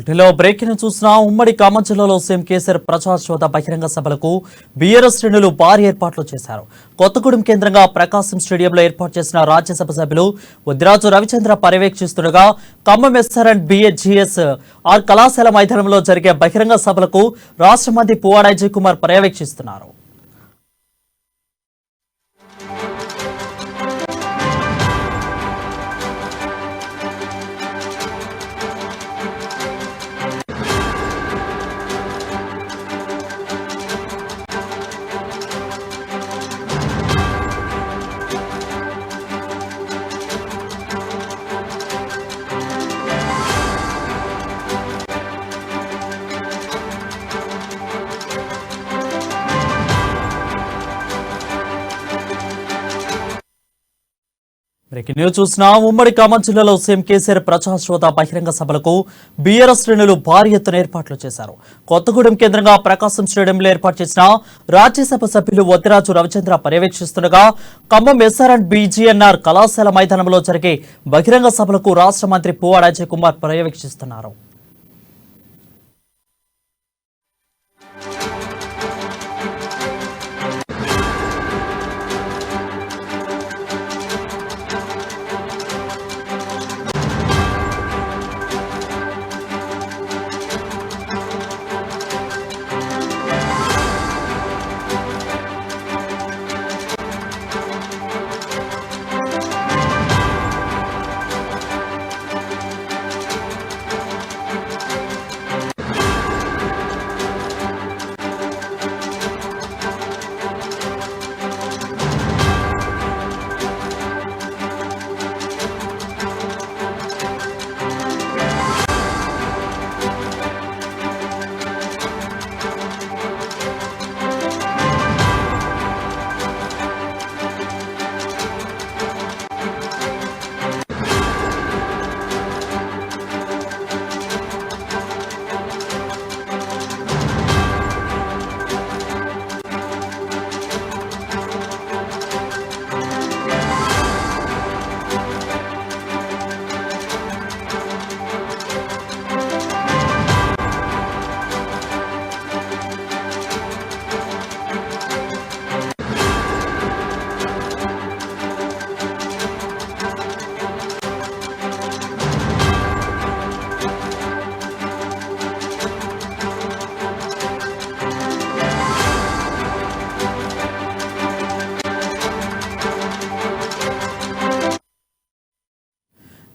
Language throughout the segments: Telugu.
బ్రేకింగ్ చూసిన ఉమ్మడి ఖమ్మం జిల్లాలో సీఎం కేసీఆర్ ప్రజాశ్రోత బహిరంగ సభలకు బీఆర్ఎస్ శ్రేణులు భారీ ఏర్పాట్లు చేశారు. కొత్తగూడెం కేంద్రంగా ప్రకాశం స్టేడియంలో ఏర్పాటు చేసిన రాజ్యసభ సభ్యులు వద్దిరాజు రవిచంద్ర పర్యవేక్షిస్తుండగా Khammam SR and BHGS R కళాశాల మైదానంలో జరిగే బహిరంగ సభలకు రాష్ట్ర మంత్రి పువ్వాడ అజయ్ కుమార్ పర్యవేక్షిస్తున్నారు. బ్రేకింగ్ న్యూస్ చూసిన ఉమ్మడి ఖమ్మం జిల్లాలో సీఎం కేసీఆర్ ప్రజాశ్రోత బహిరంగ సభలకు బీఆర్ఎస్ శ్రేణులు భారీ ఎత్తున ఏర్పాట్లు చేశారు. కొత్తగూడెం కేంద్రంగా ప్రకాశం స్టేడియంలో ఏర్పాటు చేసిన రాజ్యసభ సభ్యులు వద్దిరాజు రవిచంద్ర పర్యవేక్షిస్తుండగా ఖమ్మం ఎస్ఆర్ అండ్ BGNR కళాశాల మైదానంలో జరిగే బహిరంగ సభలకు రాష్ట్ర మంత్రి పువ్వాడ అజయ్ కుమార్ పర్యవేక్షిస్తున్నారు.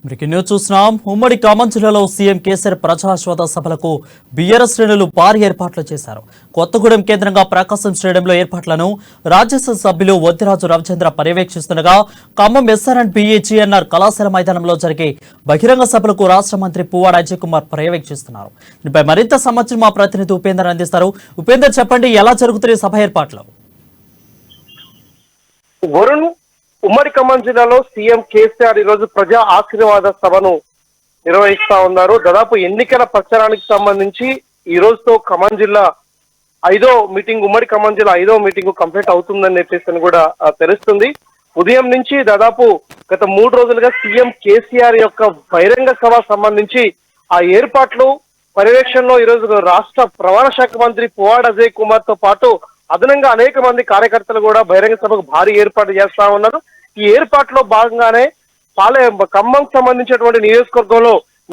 బ్రేకింగ్ న్యూస్ చూస్తున్నాం. ఉమ్మడి ఖమ్మం జిల్లాలో సీఎం కేసీఆర్ ప్రజాశ్రోత సభలకు బీఆర్ఎస్ శ్రేణులు భారీ ఏర్పాట్లు చేశారు. కొత్తగూడెం కేంద్రంగా ప్రకాశం స్టేడియంలో ఏర్పాట్లను రాజ్యసభ సభ్యులు వద్దిరాజు రవిచంద్ర పర్యవేక్షిస్తుండగా ఖమ్మం ఎస్ఆర్ అండ్ BHGNR కళాశాల మైదానంలో జరిగే బహిరంగ సభలకు రాష్ట్ర మంత్రి పువ్వాడ అజయ్ కుమార్ పర్యవేక్షిస్తున్నారు. దీనిపై మరింత సమాచారం మా ప్రతినిధి ఉపేందర్ అందిస్తారు. ఉపేందర్, చెప్పండి, ఎలా జరుగుతున్న సభ ఏర్పాట్లు? ఉమ్మడి ఖమ్మం జిల్లాలో సీఎం కేసీఆర్ ఈ రోజు ప్రజా ఆశీర్వాద సభను నిర్వహిస్తా ఉన్నారు. దాదాపు ఎన్నికల ప్రచారానికి సంబంధించి ఈ రోజుతో ఖమ్మం జిల్లా ఉమ్మడి ఖమ్మం జిల్లా 5వ మీటింగ్ కంప్లీట్ అవుతుందని చెప్పేసి కూడా తెలుస్తుంది. ఉదయం నుంచి దాదాపు గత 3 రోజులుగా సీఎం కేసీఆర్ యొక్క బహిరంగ సభ సంబంధించి ఆ ఏర్పాట్లు పర్యవేక్షణలో ఈ రోజు రాష్ట్ర రవాణా శాఖ మంత్రి పువ్వాడ అజయ్ కుమార్ తో పాటు అదనంగా అనేక మంది కార్యకర్తలు కూడా బహిరంగ సభకు భారీ ఏర్పాటు చేస్తా ఉన్నారు. ఈ ఏర్పాట్లో భాగంగానే ఖమ్మం సంబంధించినటువంటి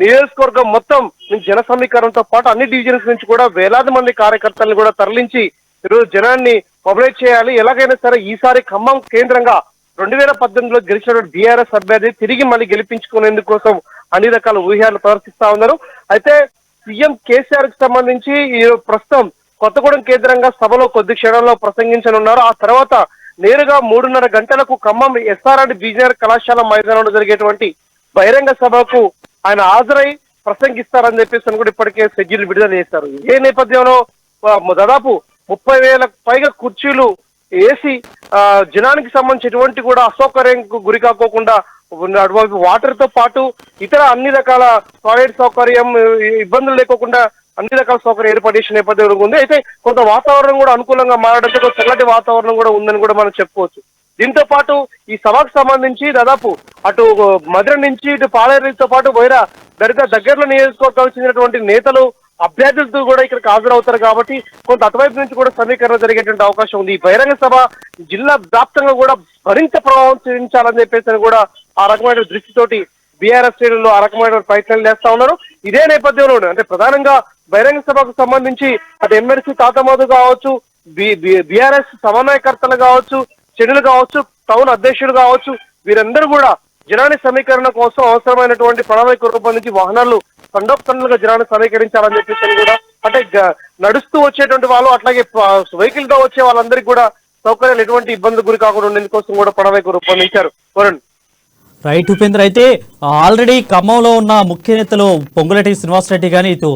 నియోజకవర్గం మొత్తం జన సమీకరణతో పాటు అన్ని డివిజన్స్ నుంచి కూడా వేలాది మంది కార్యకర్తలను కూడా తరలించి ఈరోజు జనాన్ని మొబిలైజ్ చేయాలి. ఎలాగైనా సరే ఈసారి ఖమ్మం కేంద్రంగా 2018లో గెలిచినటువంటి బీఆర్ఎస్ అభ్యర్థి తిరిగి మళ్ళీ గెలిపించుకునేందుకు కోసం అన్ని రకాల ఊహ్యాలు ప్రదర్శిస్తా ఉన్నారు. అయితే సీఎం కేసీఆర్ కి సంబంధించి ఈ ప్రస్తుతం కొత్తగూడెం కేంద్రంగా సభలో కొద్ది క్షణంలో ప్రసంగించనున్నారు. ఆ తర్వాత నేరుగా 3:30 గంటలకు ఖమ్మం ఎస్ఆర్ అండ్ BGNR కళాశాల మైదానంలో జరిగేటువంటి బహిరంగ సభకు ఆయన హాజరై ప్రసంగిస్తారని చెప్పేసి కూడా ఇప్పటికే షెడ్యూల్ విడుదల చేశారు. ఇదే నేపథ్యంలో దాదాపు 30,000 పైగా కుర్చీలు ఏసీ జనానికి సంబంధించి ఎటువంటి కూడా అసౌకర్యంకు గురి కాకోకుండా వాటర్ తో పాటు ఇతర అన్ని రకాల టాయిలెట్ సౌకర్యం ఇబ్బందులు లేకోకుండా అన్ని రకాల సౌకర్యం ఏర్పాటు చేసిన నేపథ్యం ఉంది. అయితే కొంత వాతావరణం కూడా అనుకూలంగా మారడంతో చల్లటి వాతావరణం కూడా ఉందని కూడా మనం చెప్పుకోవచ్చు. దీంతో పాటు ఈ సభకు సంబంధించి దాదాపు అటు మధుర నుంచి ఇటు పాలేరుతో పాటు వైరా దగ్గరలో నియోజకవర్గాలకు చెందినటువంటి నేతలు అభ్యర్థులతో కూడా ఇక్కడికి హాజరవుతారు కాబట్టి కొంత అటువైపు నుంచి కూడా సమీకరణ జరిగేటువంటి అవకాశం ఉంది. ఈ బహిరంగ సభ జిల్లా వ్యాప్తంగా కూడా మరింత ప్రభావం చూపించాలని చెప్పేసి కూడా ఆ రకమైన దృష్టితోటి బీఆర్ఎస్ శ్రేణులు ఆ రకమైన ప్రయత్నాలు చేస్తా ఉన్నారు. ఇదే నేపథ్యంలో అంటే ప్రధానంగా బహిరంగ సభకు సంబంధించి అటు ఎమ్మెల్సీ తాతమధు కావచ్చు, బీఆర్ఎస్ సమన్వయకర్తలు కావచ్చు, చెడులు కావచ్చు, టౌన్ అధ్యక్షుడు కావచ్చు, వీరందరూ కూడా జనాన్ని సమీకరణ కోసం అవసరమైనటువంటి ప్రణాళిక రూపొందించి వాహనాలు తండోపతండులుగా జనాన్ని సమీకరించాలని చెప్పేసి కూడా అంటే నడుస్తూ వచ్చేటువంటి వాళ్ళు అట్లాగే వెహికల్ తో వచ్చే వాళ్ళందరికీ కూడా సౌకర్యాలు ఎటువంటి ఇబ్బందులు గురి కాకుండా ఉండేందుకోసం కూడా ప్రణాళిక రూపొందించారు. వరుణ్. రైట్ ఉపేంద్ర, అయితే ఆల్రెడీ ఖమ్మంలో ఉన్న ముఖ్య నేతలు పొంగులేటి శ్రీనివాసరెడ్డి కానీ ఇటు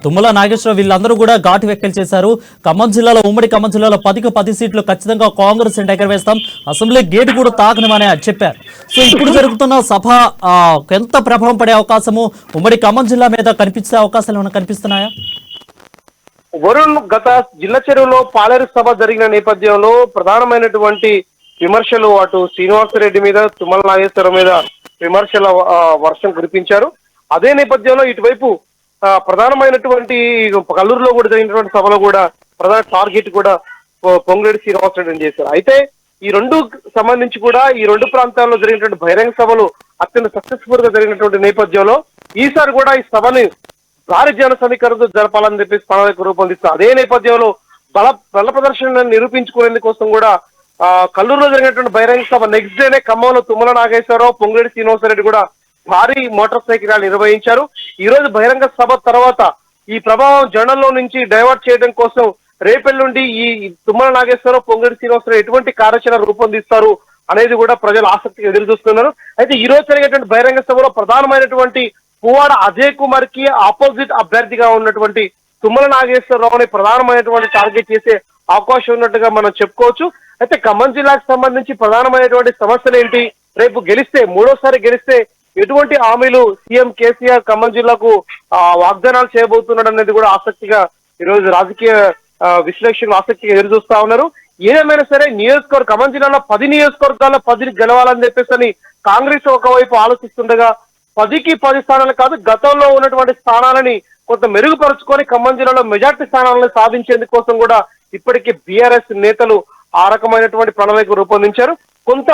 తుమ్మల నాగేశ్వరరావు వీళ్ళందరూ కూడా ఘాటు వ్యాఖ్యలు చేశారు. ఖమ్మం జిల్లాలో ఉమ్మడి ఖమ్మం జిల్లాలో 10కి 10 సీట్లు ఖచ్చితంగా కాంగ్రెస్ ఎగరవేస్తాం, అసెంబ్లీ గేటు కూడా తాకనమని చెప్పారు. సో ఇప్పుడు జరుగుతున్న సభ ఎంత ప్రభావం పడే అవకాశము ఉమ్మడి ఖమ్మం జిల్లా మీద కనిపించే అవకాశాలు ఏమైనా కనిపిస్తున్నాయా? వరుణ్, గత జిల్లా చెరువులో పాలేరు సభ జరిగిన నేపథ్యంలో ప్రధానమైనటువంటి విమర్శలు అటు శ్రీనివాసరెడ్డి మీద, తుమ్మల నాగేశ్వరరావు మీద విమర్శల వర్షం కురిపించారు. అదే నేపథ్యంలో ఇటువైపు ప్రధానమైనటువంటి కల్లూరులో కూడా జరిగినటువంటి సభలో కూడా ప్రధాన టార్గెట్ కూడా పొంగులేటి శ్రీనివాసరెడ్డిని చేశారు. అయితే ఈ రెండు సంబంధించి కూడా ఈ రెండు ప్రాంతాల్లో జరిగినటువంటి బహిరంగ సభలు అత్యంత సక్సెస్ఫుల్ గా జరిగినటువంటి నేపథ్యంలో ఈసారి కూడా ఈ సభని భారీ జన సమీకరణతో జరపాలని చెప్పేసి ప్రణాళిక రూపొందిస్తారు. అదే నేపథ్యంలో బల ప్రదర్శనను నిరూపించుకునేందుకోసం కూడా కల్లూరులో జరిగినటువంటి బహిరంగ సభ నెక్స్ట్ డేనే ఖమ్మంలో తుమ్మల నాగేశ్వరరావు, పొంగులేటి శ్రీనివాసరెడ్డి కూడా భారీ మోటార్ సైకిల్ ర్యాలీ నిర్వహించారు. ఈ రోజు బహిరంగ సభ తర్వాత ఈ ప్రభావం జనంలో నుంచి డైవర్ట్ చేయడం కోసం రేపెల్లుండి ఈ తుమ్మల నాగేశ్వరరావు, పొంగులేటి శ్రీనివాసరెడ్డి ఎటువంటి కార్యాచరణ రూపొందిస్తారు అనేది కూడా ప్రజలు ఆసక్తిగా ఎదురు చూస్తున్నారు. అయితే ఈ రోజు జరిగేటువంటి బహిరంగ సభలో ప్రధానమైనటువంటి పువ్వాడ అజయ్ కుమార్ కి ఆపోజిట్ అభ్యర్థిగా ఉన్నటువంటి తుమ్మల నాగేశ్వరరావుని ప్రధానమైనటువంటి టార్గెట్ చేసే అవకాశం ఉన్నట్టుగా మనం చెప్పుకోవచ్చు. అయితే ఖమ్మం జిల్లాకు సంబంధించి ప్రధానమైనటువంటి సమస్యలు ఏంటి, రేపు గెలిస్తే మూడోసారి గెలిస్తే ఎటువంటి హామీలు సీఎం కేసీఆర్ ఖమ్మం జిల్లాకు వాగ్దానాలు చేయబోతున్నాడు అనేది కూడా ఆసక్తిగా ఈరోజు రాజకీయ విశ్లేషకులు ఆసక్తిగా ఎదురు చూస్తా ఉన్నారు. ఏదేమైనా సరే ఖమ్మం జిల్లాలో 10 నియోజకవర్గాల్లో 10 గెలవాలని చెప్పేసి కాంగ్రెస్ ఒకవైపు ఆలోచిస్తుండగా 10కి 10 స్థానాలు కాదు, గతంలో ఉన్నటువంటి స్థానాలని కొంత మెరుగుపరుచుకొని ఖమ్మం జిల్లాలో మెజార్టీ స్థానాలను సాధించేందుకోసం కూడా ఇప్పటికీ బీఆర్ఎస్ నేతలు ఆ రకమైనటువంటి ప్రణాళిక రూపొందించారు. కొంత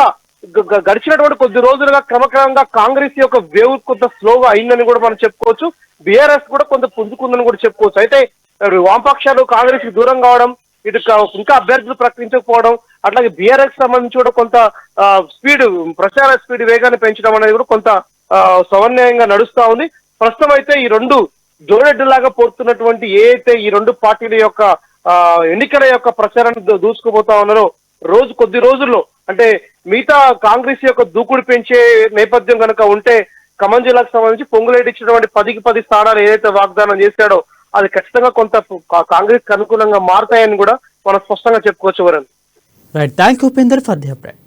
గడిచినటువంటి కొద్ది రోజులుగా క్రమక్రమంగా కాంగ్రెస్ యొక్క వేవ్ కొంత స్లోగా అయిందని కూడా మనం చెప్పుకోవచ్చు. బీఆర్ఎస్ కూడా కొంత పుంజుకుందని కూడా చెప్పుకోవచ్చు. అయితే వామపక్షాలు కాంగ్రెస్ కి దూరం కావడం, ఇటు ఇంకా అభ్యర్థులు ప్రకటించకపోవడం, అట్లాగే బీఆర్ఎస్ సంబంధించి కూడా కొంత ప్రచార స్పీడ్ వేగాన్ని పెంచడం అనేది కూడా కొంత సమన్వయంగా నడుస్తా ఉంది. ప్రస్తుతం అయితే ఈ రెండు జోడెడ్డులాగా పోతున్నటువంటి ఏదైతే ఈ రెండు పార్టీల యొక్క ఎన్నికల యొక్క ప్రచారాన్ని దూసుకుపోతా ఉన్నారో కొద్ది రోజుల్లో అంటే మిగతా కాంగ్రెస్ యొక్క దూకుడు పెంచే నేపథ్యం కనుక ఉంటే ఖమ్మం జిల్లాకు సంబంధించి పొంగులేటి ఇచ్చినటువంటి 10కి 10 స్థానాలు ఏదైతే వాగ్దానం చేశాడో అది ఖచ్చితంగా కొంత కాంగ్రెస్ కి అనుకూలంగా మారుతాయని కూడా మనం స్పష్టంగా చెప్పుకోవచ్చు. Varun. Right, thank you Upender for the update.